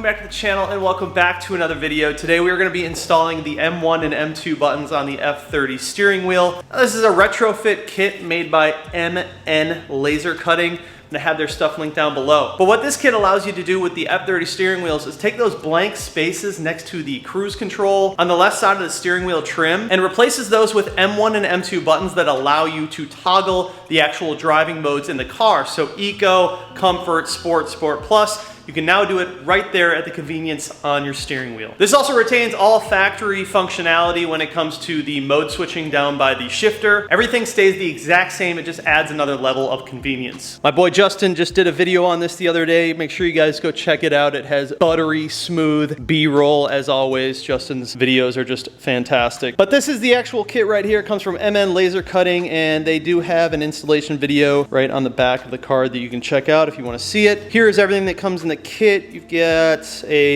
back to the channel and welcome back to another video. Today we are going to be installing the M1 and M2 buttons on the F30 steering wheel. Now, this is a retrofit kit made by MN Laser Cutting. I'm going to have their stuff linked down below. But what this kit allows you to do with the F30 steering wheels is take those blank spaces next to the cruise control on the left side of the steering wheel trim and replaces those with M1 and M2 buttons that allow you to toggle the actual driving modes in the car. So Eco, Comfort, Sport, Sport Plus. You can now do it right there at the convenience on your steering wheel. This also retains all factory functionality when it comes to the mode switching down by the shifter. Everything stays the exact same, it just adds another level of convenience. My boy Justin just did a video on this the other day. Make sure you guys go check it out. It has buttery smooth B-roll as always. Justin's videos are just fantastic. But this is the actual kit right here. It comes from MN Laser Cutting and they do have an installation video right on the back of the card that you can check out if you want to see it. Here's everything that comes in the kit. You've got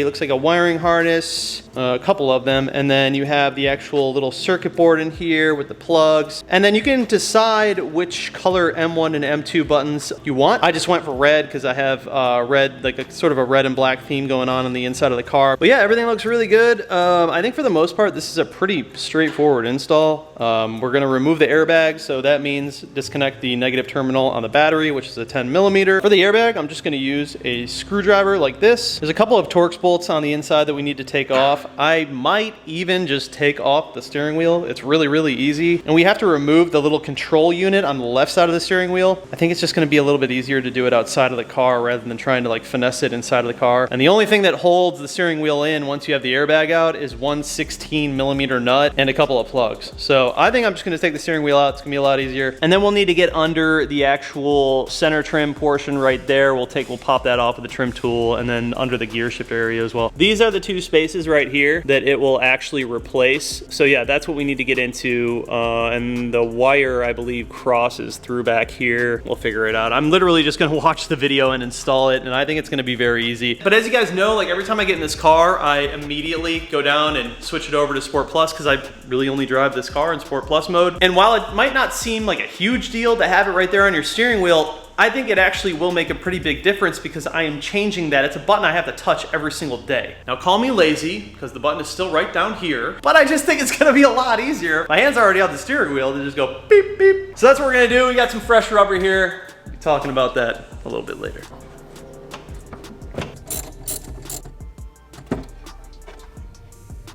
looks like a wiring harness, a couple of them, and then you have the actual little circuit board in here with the plugs. And then you can decide which color M1 and M2 buttons you want. I just went for red because I have red, like a sort of a red and black theme going on the inside of the car. But yeah, everything looks really good. I think for the most part, this is a pretty straightforward install. We're going to remove the airbag, so that means disconnect the negative terminal on the battery, which is a 10mm. For the airbag, I'm just going to use a screwdriver like this. There's a couple of Torx bolts on the inside that we need to take off. I might even just take off the steering wheel. It's really easy. And we have to remove the little control unit on the left side of the steering wheel. I think it's just going to be a little bit easier to do it outside of the car rather than trying to like finesse it inside of the car. And the only thing that holds the steering wheel in once you have the airbag out is one 16mm nut and a couple of plugs. So I think I'm just going to take the steering wheel out. It's going to be a lot easier. And then we'll need to get under the actual center trim portion right there. We'll pop that off with the trim tool, and then under the gear shifter area as well. These are the two spaces right here that it will actually replace. So yeah, that's what we need to get into. And the wire, I believe, crosses through back here. We'll figure it out. I'm literally just gonna watch the video and install it, and I think it's gonna be very easy. But as you guys know, like every time I get in this car, I immediately go down and switch it over to Sport Plus because I really only drive this car in Sport Plus mode. And while it might not seem like a huge deal to have it right there on your steering wheel, I think it actually will make a pretty big difference because I am changing that. It's a button I have to touch every single day. Now call me lazy because the button is still right down here, but I just think it's gonna be a lot easier. My hand's already on the steering wheel to just go beep, beep. So that's what we're gonna do. We got some fresh rubber here. We'll be talking about that a little bit later.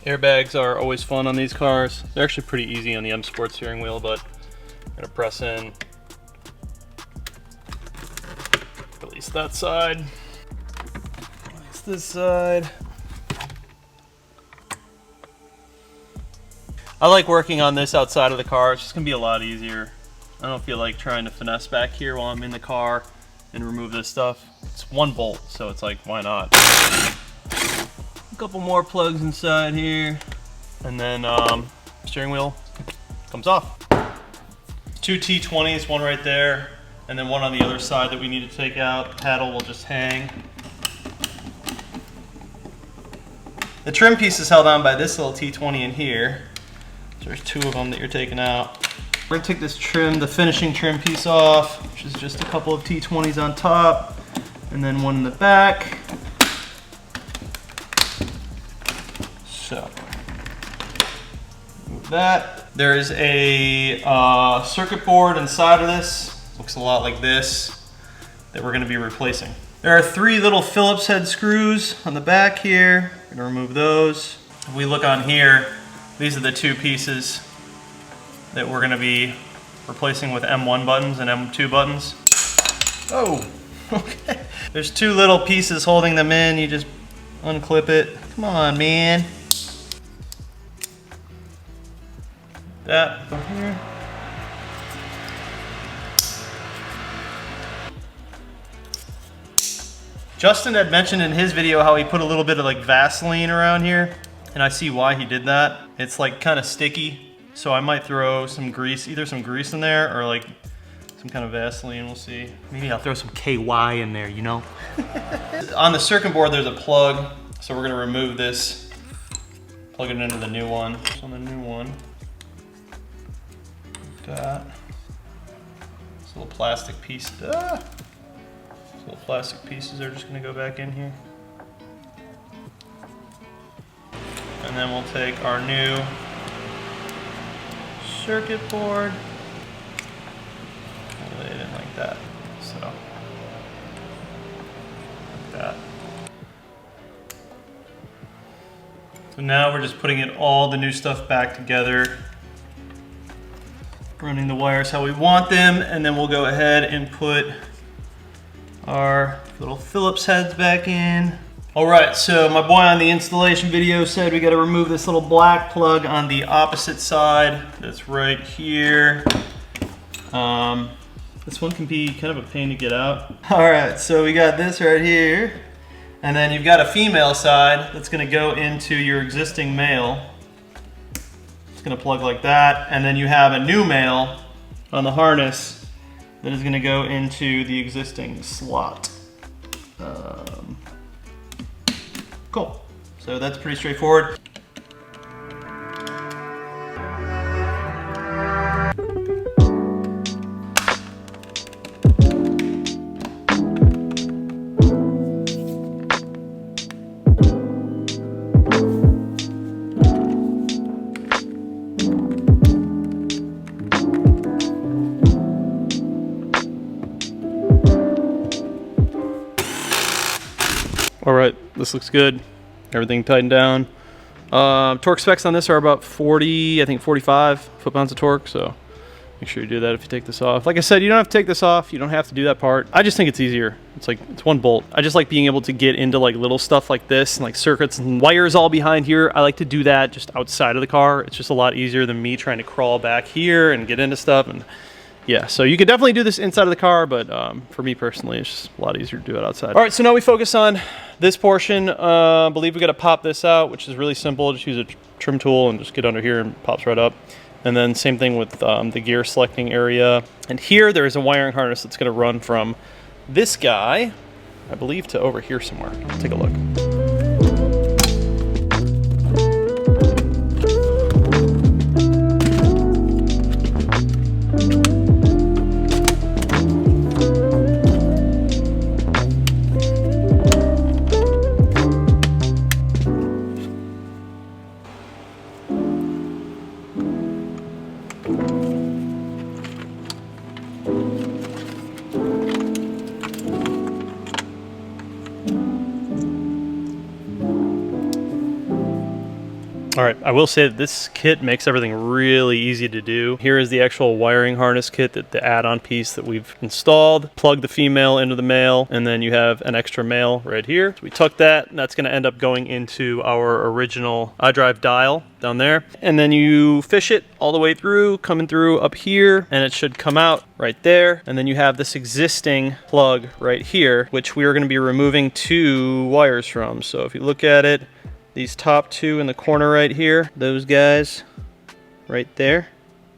Airbags are always fun on these cars. They're actually pretty easy on the M Sport steering wheel, but I'm gonna press in. Release that side. Release this side. I like working on this outside of the car. It's just gonna be a lot easier. I don't feel like trying to finesse back here while I'm in the car and remove this stuff. It's one bolt, so it's like, why not? A couple more plugs inside here, and then steering wheel comes off. Two T20s, one right there, and then one on the other side that we need to take out. Paddle will just hang. The trim piece is held on by this little T20 in here. So there's two of them that you're taking out. We're gonna take this trim, the finishing trim piece off, which is just a couple of T20s on top, and then one in the back. So, move that. There is a circuit board inside of this. Looks a lot like this, that we're gonna be replacing. There are three little Phillips head screws on the back here. We're gonna remove those. If we look on here, these are the two pieces that we're gonna be replacing with M1 buttons and M2 buttons. Oh, okay. There's two little pieces holding them in. You just unclip it. Come on, man. That over here. Justin had mentioned in his video how he put a little bit of like Vaseline around here, and I see why he did that. It's like kind of sticky, so I might throw some grease, either some grease in there or like some kind of Vaseline, we'll see. Maybe I'll throw some KY in there, you know? On the circuit board there's a plug, so we're gonna remove this, plug it into the new one. So on the new one, like that. This little plastic piece. Little plastic pieces are just gonna go back in here. And then we'll take our new circuit board, and lay it in like that. So, like that. So now we're just putting all the new stuff back together, running the wires how we want them, and then we'll go ahead and put our little Phillips heads back in. All right, so my boy on the installation video said we got to remove this little black plug on the opposite side. That's right here. This one can be kind of a pain to get out. All right, so we got this right here. And then you've got a female side that's gonna go into your existing male. It's gonna plug like that. And then you have a new male on the harness that is gonna go into the existing slot. Cool. So that's pretty straightforward. All right, this looks good. Everything tightened down. Torque specs on this are about 40, I think 45 foot-pounds of torque, so make sure you do that if you take this off. Like I said, you don't have to take this off. You don't have to do that part. I just think it's easier. It's one bolt. I just like being able to get into like little stuff like this and like circuits and wires all behind here. I like to do that just outside of the car. It's just a lot easier than me trying to crawl back here and get into stuff. And yeah, so you could definitely do this inside of the car, but for me personally, it's just a lot easier to do it outside. All right, so now we focus on this portion. I believe we got to pop this out, which is really simple. Just use a trim tool and just get under here and it pops right up. And then same thing with the gear selecting area. And here there is a wiring harness that's going to run from this guy, I believe, to over here somewhere. Let's take a look. All right, I will say that this kit makes everything really easy to do. Here is the actual wiring harness kit, the add-on piece that we've installed. Plug the female into the male, and then you have an extra male right here. So we tuck that, and that's gonna end up going into our original iDrive dial down there. And then you fish it all the way through, coming through up here, and it should come out right there. And then you have this existing plug right here, which we are gonna be removing 2 wires from. So if you look at it, these top 2 in the corner right here, those guys right there,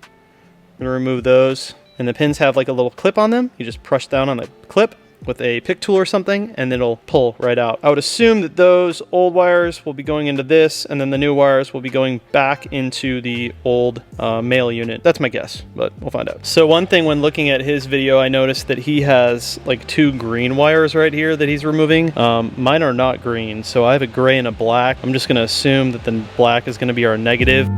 I'm gonna remove those. And the pins have like a little clip on them. You just press down on the clip with a pick tool or something and it'll pull right out. I would assume that those old wires will be going into this and then the new wires will be going back into the old male unit. That's my guess, but we'll find out. So one thing when looking at his video, I noticed that he has like 2 green wires right here that he's removing. Mine are not green, so I have a gray and a black. I'm just gonna assume that the black is gonna be our negative.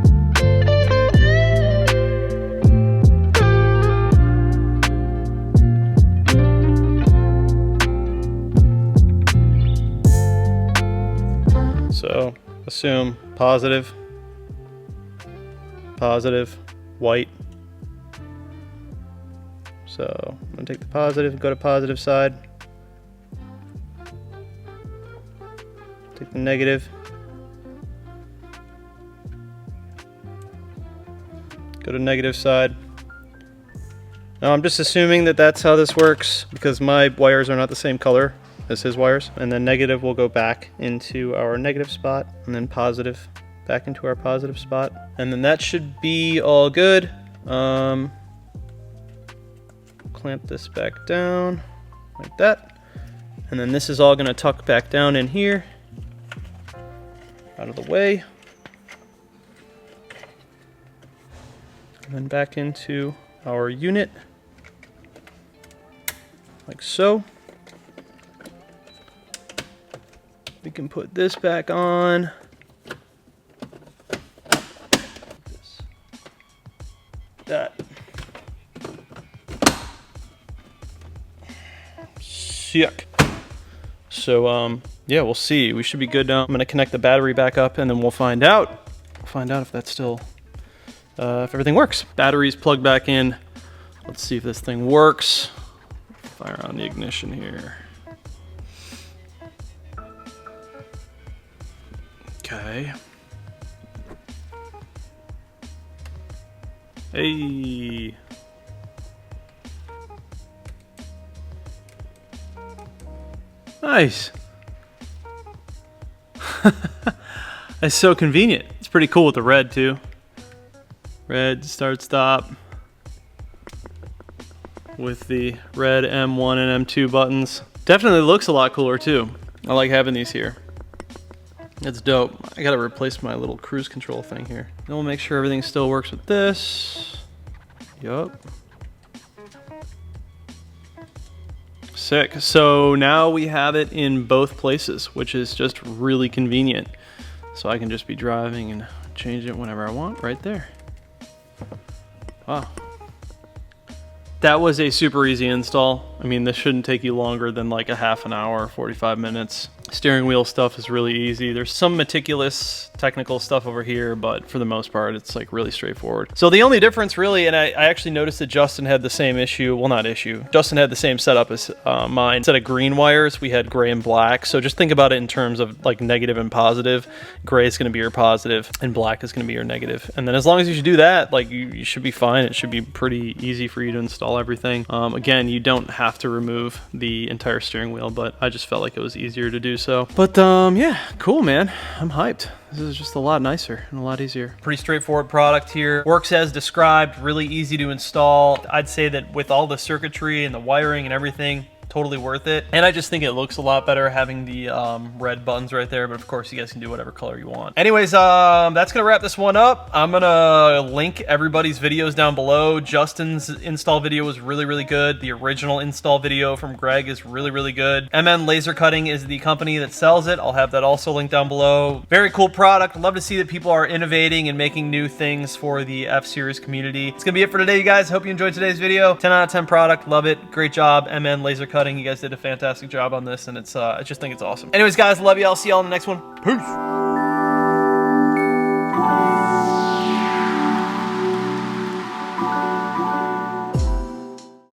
So assume positive, positive, white. So I'm gonna take the positive, go to positive side. Take the negative. Go to negative side. Now I'm just assuming that that's how this works because my wires are not the same color as his wires. And then negative will go back into our negative spot and then positive back into our positive spot. And then that should be all good. Clamp this back down like that. And then this is all gonna tuck back down in here, out of the way. And then back into our unit, like so. We can put this back on. sick. So yeah, we'll see. We should be good now. I'm gonna connect the battery back up and then we'll find out. If that's still, if everything works. Battery's plugged back in. Let's see if this thing works. Fire on the ignition here. Okay. Hey. Nice. That's so convenient. It's pretty cool with the red too. Red start stop with the red M1 and M2 buttons. Definitely looks a lot cooler too. I like having these here. It's dope. I gotta replace my little cruise control thing here. Then we'll make sure everything still works with this. Yup. Sick. So now we have it in both places, which is just really convenient. So I can just be driving and change it whenever I want right there. Wow. That was a super easy install. I mean, this shouldn't take you longer than like a half an hour, 45 minutes. Steering wheel stuff is really easy. There's some meticulous technical stuff over here, but for the most part, it's like really straightforward. So the only difference really, and I actually noticed that Justin had the same issue. Well, not issue. Justin had the same setup as mine. Instead of green wires, we had gray and black. So just think about it in terms of like negative and positive. Gray is going to be your positive and black is going to be your negative. And then as long as you do that, like you should be fine. It should be pretty easy for you to install everything. Again, you don't have to remove the entire steering wheel, but I just felt like it was easier to do so. But yeah, cool, man. I'm hyped. This is just a lot nicer and a lot easier. Pretty straightforward product here. Works as described, really easy to install. I'd say that with all the circuitry and the wiring and everything, totally worth it. And I just think it looks a lot better having the red buttons right there, but of course you guys can do whatever color you want. Anyways, that's gonna wrap this one up. I'm gonna link everybody's videos down below. Justin's install video was really, really good. The original install video from Greg is really, really good. MN Laser Cutting is the company that sells it. I'll have that also linked down below. Very cool product. Love to see that people are innovating and making new things for the F-Series community. It's gonna be it for today, you guys. Hope you enjoyed today's video. 10 out of 10 product. Love it. Great job, MN Laser Cutting. You guys did a fantastic job on this, and I just think it's awesome. Anyways, guys, love you. I'll see y'all in the next one. Peace.